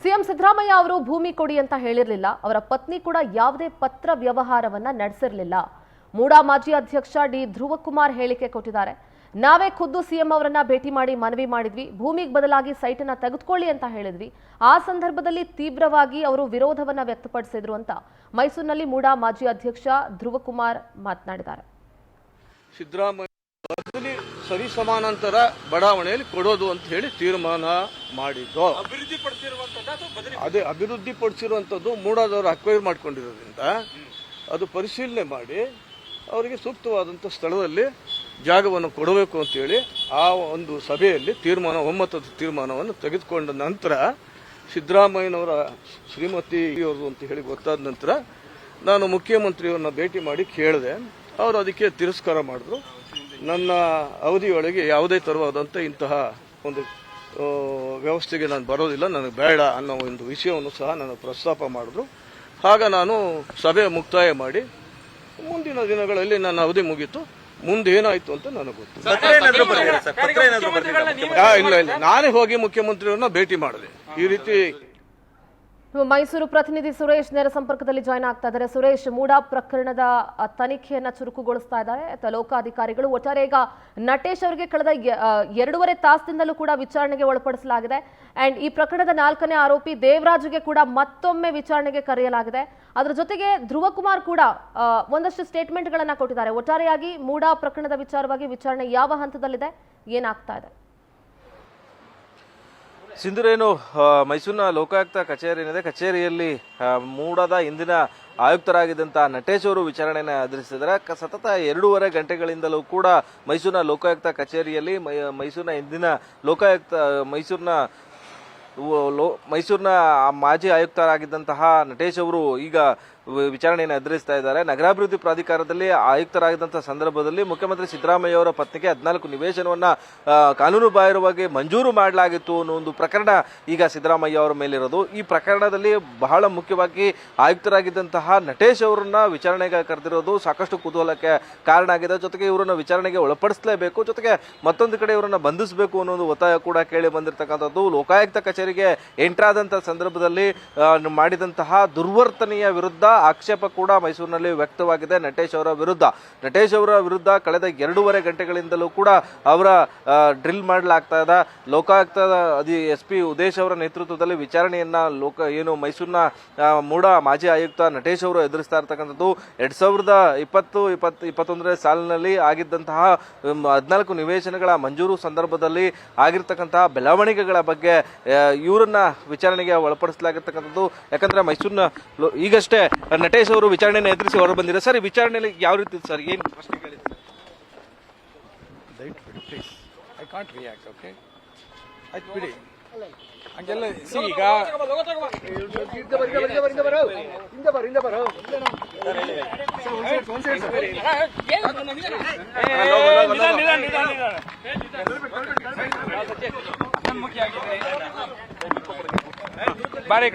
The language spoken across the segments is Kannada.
ಸಿಎಂ ಸಿದ್ದರಾಮಯ್ಯ ಅವರು ಭೂಮಿ ಕೊಡಿ ಅಂತ ಹೇಳಿರಲಿಲ್ಲ. ಅವರ ಪತ್ನಿ ಕೂಡ ಯಾವುದೇ ಪತ್ರ ವ್ಯವಹಾರವನ್ನ ನಡೆಸಿರಲಿಲ್ಲ. ಮೂಡಾ ಮಾಜಿ ಅಧ್ಯಕ್ಷ ಡಿ ಧ್ರುವಕುಮಾರ್ ಹೇಳಿಕೆ ಕೊಟ್ಟಿದ್ದಾರೆ. ನಾವೇ ಖುದ್ದು ಸಿಎಂ ಅವರನ್ನ ಭೇಟಿ ಮಾಡಿ ಮನವಿ ಮಾಡಿದ್ವಿ, ಭೂಮಿಗೆ ಬದಲಾಗಿ ಸೈಟ್ ಅನ್ನ ತೆಗೆದುಕೊಳ್ಳಿ ಅಂತ ಹೇಳಿದ್ವಿ. ಆ ಸಂದರ್ಭದಲ್ಲಿ ತೀವ್ರವಾಗಿ ಅವರು ವಿರೋಧವನ್ನ ವ್ಯಕ್ತಪಡಿಸಿದ್ರು ಅಂತ ಮೈಸೂರಿನಲ್ಲಿ ಮೂಡಾ ಮಾಜಿ ಅಧ್ಯಕ್ಷ ಧ್ರುವಕುಮಾರ್ ಮಾತನಾಡಿದ್ದಾರೆ. ಸಿದ್ದರಾಮಯ್ಯ ಸರಿ ಸಮಾನಾಂತರ ಬಡಾವಣೆಯಲ್ಲಿ ಕೊಡೋದು ಅಂತ ಹೇಳಿ ತೀರ್ಮಾನ ಮಾಡಿದ್ದು. ಅದೇ ಅಭಿವೃದ್ಧಿಪಡಿಸಿರುವಂಥದ್ದು ಮೂಡಾದವರು ಅಕ್ವೈರ್ ಮಾಡ್ಕೊಂಡಿರೋದ್ರಿಂದ ಅದು ಪರಿಶೀಲನೆ ಮಾಡಿ ಅವರಿಗೆ ಸೂಕ್ತವಾದಂಥ ಸ್ಥಳದಲ್ಲಿ ಜಾಗವನ್ನು ಕೊಡಬೇಕು ಅಂತೇಳಿ ಆ ಒಂದು ಸಭೆಯಲ್ಲಿ ಒಮ್ಮತದ ತೀರ್ಮಾನವನ್ನು ತೆಗೆದುಕೊಂಡ ನಂತರ ಸಿದ್ದರಾಮಯ್ಯನವರ ಶ್ರೀಮತಿ ಅವರು ಅಂತ ಹೇಳಿ ಗೊತ್ತಾದ ನಂತರ ನಾನು ಮುಖ್ಯಮಂತ್ರಿಯವರನ್ನ ಭೇಟಿ ಮಾಡಿ ಕೇಳಿದೆ. ಅವರು ಅದಕ್ಕೆ ತಿರಸ್ಕಾರ ಮಾಡಿದ್ರು. ನನ್ನ ಅವಧಿಯೊಳಗೆ ಯಾವುದೇ ತರವಾದಂಥ ಇಂತಹ ಒಂದು ವ್ಯವಸ್ಥೆಗೆ ನಾನು ಬರೋದಿಲ್ಲ, ನನಗೆ ಬೇಡ ಅನ್ನೋ ಒಂದು ವಿಷಯವನ್ನು ಸಹ ನಾನು ಪ್ರಸ್ತಾಪ ಮಾಡಿದ್ರು. ಆಗ ನಾನು ಸಭೆ ಮುಕ್ತಾಯ ಮಾಡಿ ಮುಂದಿನ ದಿನಗಳಲ್ಲಿ ನನ್ನ ಅವಧಿ ಮುಗೀತು. ಮುಂದೆ ಏನಾಯ್ತು ಅಂತ ನನಗೆ ಗೊತ್ತು. ಇಲ್ಲ ನಾನೇ ಹೋಗಿ ಮುಖ್ಯಮಂತ್ರಿಯವ್ರನ್ನ ಭೇಟಿ ಮಾಡಿದೆ. ಈ ರೀತಿ ಮೈಸೂರು ಪ್ರತಿನಿಧಿ ಸುರೇಶ್ ನೇರ ಸಂಪರ್ಕದಲ್ಲಿ ಜಾಯ್ನ್ ಆಗ್ತಾ ಇದ್ದಾರೆ. ಸುರೇಶ್, ಮೂಡಾ ಪ್ರಕರಣದ ತನಿಖೆಯನ್ನ ಚುರುಕುಗೊಳಿಸ್ತಾ ಇದ್ದಾರೆ ಲೋಕಾಧಿಕಾರಿಗಳು. ಒಟ್ಟಾರೆ ಈಗ ನಟೇಶ್ ಅವರಿಗೆ ಕಳೆದ 2.5 ತಾಸದಿಂದಲೂ ಕೂಡ ವಿಚಾರಣೆಗೆ ಒಳಪಡಿಸಲಾಗಿದೆ. ಅಂಡ್ ಈ ಪ್ರಕರಣದ 4ನೇ ಆರೋಪಿ ದೇವರಾಜ್ಗೆ ಕೂಡ ಮತ್ತೊಮ್ಮೆ ವಿಚಾರಣೆಗೆ ಕರೆಯಲಾಗಿದೆ. ಅದರ ಜೊತೆಗೆ ಧ್ರುವಕುಮಾರ್ ಕೂಡ ಒಂದಷ್ಟು ಸ್ಟೇಟ್ಮೆಂಟ್ ಗಳನ್ನ ಕೊಟ್ಟಿದ್ದಾರೆ. ಒಟ್ಟಾರೆಯಾಗಿ ಮೂಡಾ ಪ್ರಕರಣದ ವಿಚಾರವಾಗಿ ವಿಚಾರಣೆ ಯಾವ ಹಂತದಲ್ಲಿದೆ, ಏನಾಗ್ತಾ ಇದೆ? ಸಿಂಧೂರೇನು ಮೈಸೂರಿನ ಲೋಕಾಯುಕ್ತ ಕಚೇರಿ ಏನಿದೆ, ಕಚೇರಿಯಲ್ಲಿ ಮೂಡಾದ ಇಂದಿನ ಆಯುಕ್ತರಾಗಿದ್ದಂತಹ ನಟೇಶ್ ಅವರು ವಿಚಾರಣೆಯನ್ನು ಎದುರಿಸಿದ್ದಾರೆ. ಸತತ 2.5 ಗಂಟೆಗಳಿಂದಲೂ ಕೂಡ ಮೈಸೂರಿನ ಲೋಕಾಯುಕ್ತ ಕಚೇರಿಯಲ್ಲಿ ಮೈಸೂರಿನ ಇಂದಿನ ಮೈಸೂರಿನ ಮಾಜಿ ಆಯುಕ್ತರಾಗಿದ್ದಂತಹ ನಟೇಶ್ ಅವರು ಈಗ ವಿಚಾರಣೆಯನ್ನು ಎದುರಿಸ್ತಾ ಇದ್ದಾರೆ. ನಗರಾಭಿವೃದ್ಧಿ ಪ್ರಾಧಿಕಾರದಲ್ಲಿ ಆಯುಕ್ತರಾಗಿದ್ದಂತಹ ಸಂದರ್ಭದಲ್ಲಿ ಮುಖ್ಯಮಂತ್ರಿ ಸಿದ್ದರಾಮಯ್ಯ ಅವರ ಪತ್ನಿಗೆ 14 ನಿವೇಶನವನ್ನ ಕಾನೂನು ಬಾಹಿರವಾಗಿ ಮಂಜೂರು ಮಾಡಲಾಗಿತ್ತು ಅನ್ನೋ ಒಂದು ಪ್ರಕರಣ ಈಗ ಸಿದ್ದರಾಮಯ್ಯ ಅವರ ಮೇಲಿರೋದು. ಈ ಪ್ರಕರಣದಲ್ಲಿ ಬಹಳ ಮುಖ್ಯವಾಗಿ ಆಯುಕ್ತರಾಗಿದ್ದಂತಹ ನಟೇಶ್ ಅವರನ್ನ ವಿಚಾರಣೆಗೆ ಕರೆದಿರೋದು ಸಾಕಷ್ಟು ಕುತೂಹಲಕ್ಕೆ ಕಾರಣ ಆಗಿದೆ. ಜೊತೆಗೆ ಇವರನ್ನ ವಿಚಾರಣೆಗೆ ಒಳಪಡಿಸಲೇಬೇಕು, ಜೊತೆಗೆ ಮತ್ತೊಂದು ಕಡೆ ಇವರನ್ನ ಬಂಧಿಸಬೇಕು ಅನ್ನೋ ಒಂದು ಒತ್ತಾಯ ಕೂಡ ಕೇಳಿ ಬಂದಿರತಕ್ಕಂಥದ್ದು. ಲೋಕಾಯುಕ್ತ ಕಚೇರಿಗೆ ಎಂಟರ್ ಆದಂತಹ ಸಂದರ್ಭದಲ್ಲಿ ಮಾಡಿದಂತಹ ದುರ್ವರ್ತನೆಯ ವಿರುದ್ಧ ಆಕ್ಷೇಪ ಕೂಡ ಮೈಸೂರಿನಲ್ಲಿ ವ್ಯಕ್ತವಾಗಿದೆ ನಟೇಶ್ ಅವರ ವಿರುದ್ಧ. ಕಳೆದ 2.5 ಗಂಟೆಗಳಿಂದಲೂ ಕೂಡ ಅವರ ಡ್ರಿಲ್ ಮಾಡಲಾಗ್ತಾ ಇದೆ. ಲೋಕಾಯುಕ್ತದ SP ಉದೇಶ್ ಅವರ ನೇತೃತ್ವದಲ್ಲಿ ವಿಚಾರಣೆಯನ್ನ ಮೈಸೂರಿನ ಮೂಡಾ ಮಾಜಿ ಆಯುಕ್ತ ನಟೇಶ್ ಅವರು ಎದುರಿಸ್ತಾ ಇರತಕ್ಕಂಥದ್ದು. 2020-21 ಸಾಲಿನಲ್ಲಿ ಆಗಿದ್ದಂತಹ 14 ನಿವೇಶನಗಳ ಮಂಜೂರು ಸಂದರ್ಭದಲ್ಲಿ ಆಗಿರ್ತಕ್ಕಂತಹ ಬೆಳವಣಿಗೆಗಳ ಬಗ್ಗೆ ಇವರನ್ನ ವಿಚಾರಣೆಗೆ ಒಳಪಡಿಸಲಾಗಿರ್ತಕ್ಕಂಥದ್ದು. ಯಾಕಂದ್ರೆ ಮೈಸೂರಿನ ಈಗಷ್ಟೇ ನಟೇಶ್ ಅವರು ವಿಚಾರಣೆಯನ್ನು ಎದುರಿಸಿ ಹೊರ ಬಂದಿದ್ದಾರೆ. ಸರ್, ವಿಚಾರಣೆಯಲ್ಲಿ ಯಾವ ರೀತಿ ಸರ್ ಏನು ಪ್ರಶ್ನೆಗಳಿದೆ? I can't react. ಓಕೆ, ಆಯ್ತು ಬಿಡಿ. ಹಂಗೆಲ್ಲ ಈಗ ಬಾರಿ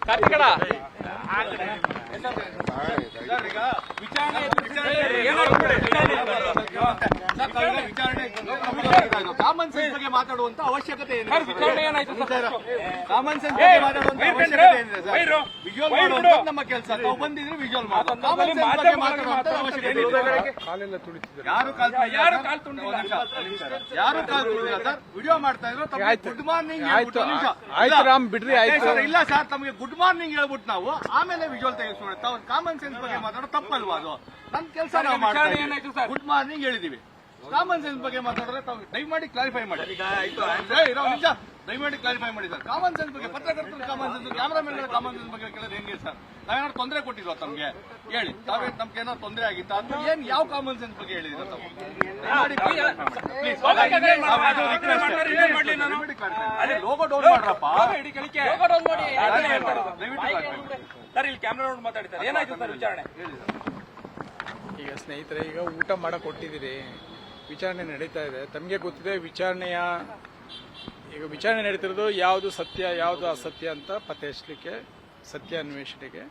ಕಾರ್ತಿಕಡ ಕಾಮನ್ ಸೆನ್ಸ್ ಬಗ್ಗೆ ಮಾತಾಡುವಂತ ಅವಶ್ಯಕತೆ ಏನಿದೆ? ಕಾಮನ್ ಸೆನ್ಸ್ ಬಗ್ಗೆ ಮಾತಾಡುವಂತ ಅವಶ್ಯಕತೆ ಏನಿದೆ ಸರ್? ವಿಜುವಲ್ ಮಾಡುವಂತ ನಮ್ಮ ಕೆಲಸ. ನಾವು ಬಂದಿದ್ರೆ ವಿಜುವಲ್ ಮಾಡೋದು. ಕಾಮನ್ ಸೆನ್ಸ್ ಬಗ್ಗೆ ಮಾತಾಡುವಂತ ಅವಶ್ಯಕತೆ ಇದೆ. ಕಾಲೆಲ್ಲ ತುಳಿತಿದ್ದಾರೆ. ಯಾರು ಕಾಲ್ ತುಳಿದಿಲ್ಲ ಸರ್. ವಿಡಿಯೋ ಮಾಡ್ತಾ ಇದ್ರು. ಗುಡ್ ಮಾರ್ನಿಂಗ್ ಆಯ್ತು ರಾಮ್ ಬಿಡ್ರಿ. ಆಯ್ತು ಇಲ್ಲ ಸರ್, ತಮಗೆ ಗುಡ್ ಮಾರ್ನಿಂಗ್ ಹೇಳ್ಬಿಟ್ಟು ನಾವು ಆಮೇಲೆ ವಿಜುವಲ್ ತೆಗೆಸ್ಕೊಡುತ್ತೆ. ತಾವು ಕಾಮನ್ ಸೆನ್ಸ್ ಬಗ್ಗೆ ಮಾತಾಡೋ ತಪ್ಪಲ್ವಾ? ಅದು ನನ್ನ ಕೆಲಸ. ನಾವು ಮಾಡ್ತಾ ಗುಡ್ ಮಾರ್ನಿಂಗ್ ಹೇಳಿದೀವಿ. ಕಾಮನ್ ಸೆನ್ಸ್ ಬಗ್ಗೆ ಮಾತಾಡಿದ್ರೆ ತಾವು ದಯಮಾಡಿ ಕ್ಲಾರಿಫೈ ಮಾಡಿ. ನಿಜ, ದಯಮಾಡಿ ಕ್ಲಾರಿಫೈ ಮಾಡಿ ಸರ್. ಕಾಮನ್ ಸೆನ್ಸ್ ಬಗ್ಗೆ ಪತ್ರಕರ್ತರು common sense, cameraman common sense ಬಗ್ಗೆ ಕೇಳೋದು ಹೆಂಗೆ ಸರ್? ನಾವೇನಾದ್ರು ತೊಂದರೆ ಕೊಟ್ಟಿದ್ವಾ ತಮ್ಗೆ? ಹೇಳಿ, ತಾವೇ ನಮ್ಗೆ ಏನಾದ್ರು ತೊಂದರೆ ಆಗಿತ್ತ ಅಥವಾ ಏನ್ ಯಾವ ಕಾಮನ್ ಸೆನ್ಸ್ ಬಗ್ಗೆ ಹೇಳಿದ್ರೆ ತಾವು? ಲೋಗೋ ಡೌನ್ ಮಾಡ್ರಪ್ಪ. ಈಗ ಸ್ನೇಹಿತರೆ, ಈಗ ಊಟ ಮಾಡಕ್ ಕೊಟ್ಟಿದ್ದೀರಿ, ವಿಚಾರಣೆ ನಡೀತಾ ಇದೆ. ತಮಗೆ ಗೊತ್ತಿದೆ ವಿಚಾರಣೆ ನಡೀತಿರೋದು ಯಾವುದು ಸತ್ಯ ಯಾವುದು ಅಸತ್ಯ ಅಂತ ಪತ್ತೆ ಹಚ್ಚಲಿಕ್ಕೆ ಸತ್ಯ ಅನ್ವೇಷಣೆಗೆ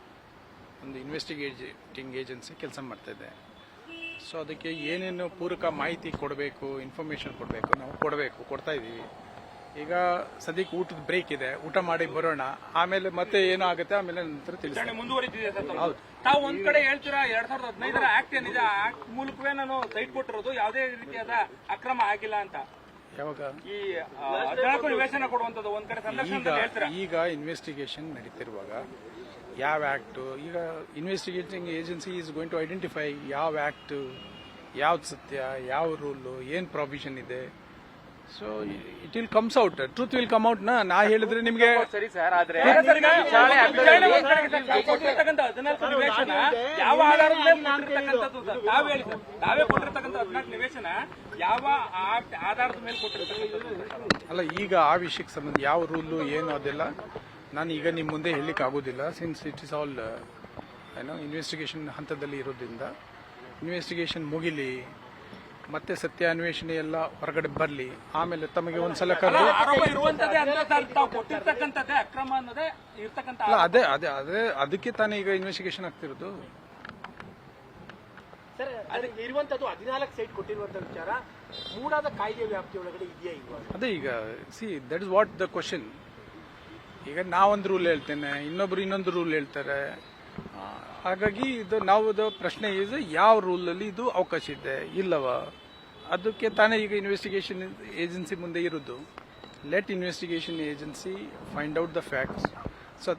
ಒಂದು ಇನ್ವೆಸ್ಟಿಗೇಟಿಂಗ್ ಏಜೆನ್ಸಿ ಕೆಲಸ ಮಾಡ್ತಾ ಇದೆ. ಸೊ ಅದಕ್ಕೆ ಏನೇನು ಪೂರಕ ಮಾಹಿತಿ ಕೊಡಬೇಕು, ಇನ್ಫಾರ್ಮೇಷನ್ ಕೊಡಬೇಕು, ನಾವು ಕೊಡ್ತಾ ಇದ್ದೀವಿ. ಈಗ ಸದ್ಯಕ್ಕೆ ಊಟದ ಬ್ರೇಕ್ ಇದೆ, ಊಟ ಮಾಡಿ ಬರೋಣ, ಆಮೇಲೆ ಮತ್ತೆ ಏನೋ ಆಗುತ್ತೆ ಆಮೇಲೆ ನಂತರ ತಿಳಿಸ್ತೀನಿ. ಮುಂದುವರಿದಿದೆ ಸರ್. ತಾವು ಒಂದ್ ಕಡೆ ಹೇಳ್ತೀರಾ 2015 ಆಕ್ಟ್ ಏನಿದೆ ಆ ಆಕ್ಟ್ ಮೂಲಕವೇ ನಾನು ಸೈಟ್ ಕೊಟ್ಟಿರೋದು, ಯಾವುದೇ ರೀತಿಯಾದ ಅಕ್ರಮ ಆಗಿಲ್ಲ ಅಂತ. ಯಾವಾಗ ಈ ಹದಿನಾಲ್ಕು ನಿವೇಶನ ಕೊಡುವಂತದ್ದು ಒಂದ್ ಕಡೆ ಸಂದರ್ಶನದಲ್ಲಿ ಹೇಳ್ತೀರಾ. ಈಗ ಇನ್ವೆಸ್ಟಿಗೇಷನ್ ನಡೀತಿರುವಾಗ ಯಾವ ಆಕ್ಟ್, ಈಗ investigating agency is going to identify ಯಾವ ಆಕ್ಟ್, ಯಾವ್ದು ಸತ್ಯ, ಯಾವ ರೂಲ್, ಏನ್ ಪ್ರಾವಿಷನ್ ಇದೆ. So it will comes out, truth will come out. ನಾ ಹೇಳಿದ್ರೆ ನಿಮ್ಗೆ ಸರಿ ಸರ್, ಆದ್ರೆ ಕೊಟ್ಟಿರ್ತಕ್ಕಂಥ 14 ನಿವೇಶನ ಯಾವ ಆಧಾರದ ಮೇಲೆ ಕೊಟ್ಟಿರ್ತಕ್ಕಂಥದ್ದು ಸರ್? ತಾವೇ ಹೇಳಿ ಸರ್, ತಾವೇ ಕೊಟ್ಟಿರ್ತಕ್ಕಂಥ 14 ನಿವೇಶನ ಯಾವ ಆಧಾರದ ಮೇಲೆ ಕೊಟ್ಟಿರ್ತಕ್ಕಂಥದ್ದು? ಅಲ್ಲ, ಈಗ ಆ ವಿಷಯಕ್ಕೆ ಸಂಬಂಧ ಯಾವ ರೂಲು ಏನು ಅದೆಲ್ಲ ನಾನು ಈಗ ನಿಮ್ಮ ಮುಂದೆ ಹೇಳಲಿಕ್ಕೆ ಆಗೋದಿಲ್ಲ. ಸಿನ್ಸ್ ಇಟ್ ಇಸ್ ಆಲ್ ಏನೋ ಇನ್ವೆಸ್ಟಿಗೇಷನ್ ಹಂತದಲ್ಲಿ ಇರೋದ್ರಿಂದ ಇನ್ವೆಸ್ಟಿಗೇಷನ್ ಮುಗಿಲಿ, ಮತ್ತೆ ಸತ್ಯ ಅನ್ವೇಷಣೆ ಎಲ್ಲ ಹೊರಗಡೆ ಬರಲಿ, ಆಮೇಲೆ ತಮಗೆ ಒಂದ್ಸಲ ಕರೆದು ಆರೋಪ ಇರುವಂತದ್ದೇ ಅಂದ್ರೆ ತಾವು ಕೊಟ್ಟಿರ್ತಕ್ಕಂಥದ್ದೇ ಅಕ್ರಮ ಅನ್ನೋದೇ ಇರ್ತಕ್ಕಂಥ. ಅಲ್ಲ, ಅದೇ ಅದೇ ಅದೇ ಅದಕ್ಕೆ ತಾನೇ ಈಗ ಇನ್ವೆಸ್ಟಿಗೇಷನ್ ಆಗ್ತಿರೋದು. ಸರ್, ಅದಕ್ಕೆ ಇರುವಂತದ್ದು 14 ಸೈಟ್ ಕೊಟ್ಟಿರುವಂತ ವಿಚಾರ ಮೂಡಾದ ಕಾಯ್ದೆ ವ್ಯಾಪ್ತಿ ಒಳಗಡೆ ಇದೆಯಾ ಇವಾಗ? ಅದೇ ಈಗ see that is what the question. ಈಗ ನಾವೊಂದು ರೂಲ್ ಹೇಳ್ತೇನೆ, ಇನ್ನೊಬ್ರು ಇನ್ನೊಂದು ರೂಲ್ ಹೇಳ್ತಾರೆ. ಹಾಗಾಗಿ ಇದು ನಾವು ಪ್ರಶ್ನೆ ಇದೆ, ಯಾವ ರೂಲಲ್ಲಿ ಇದು ಅವಕಾಶ ಇದೆ ಇಲ್ಲವ, ಅದಕ್ಕೆ ತಾನೇ ಈಗ ಇನ್ವೆಸ್ಟಿಗೇಷನ್ ಏಜೆನ್ಸಿ ಮುಂದೆ ಇರೋದು. Let investigation agency find out the facts. So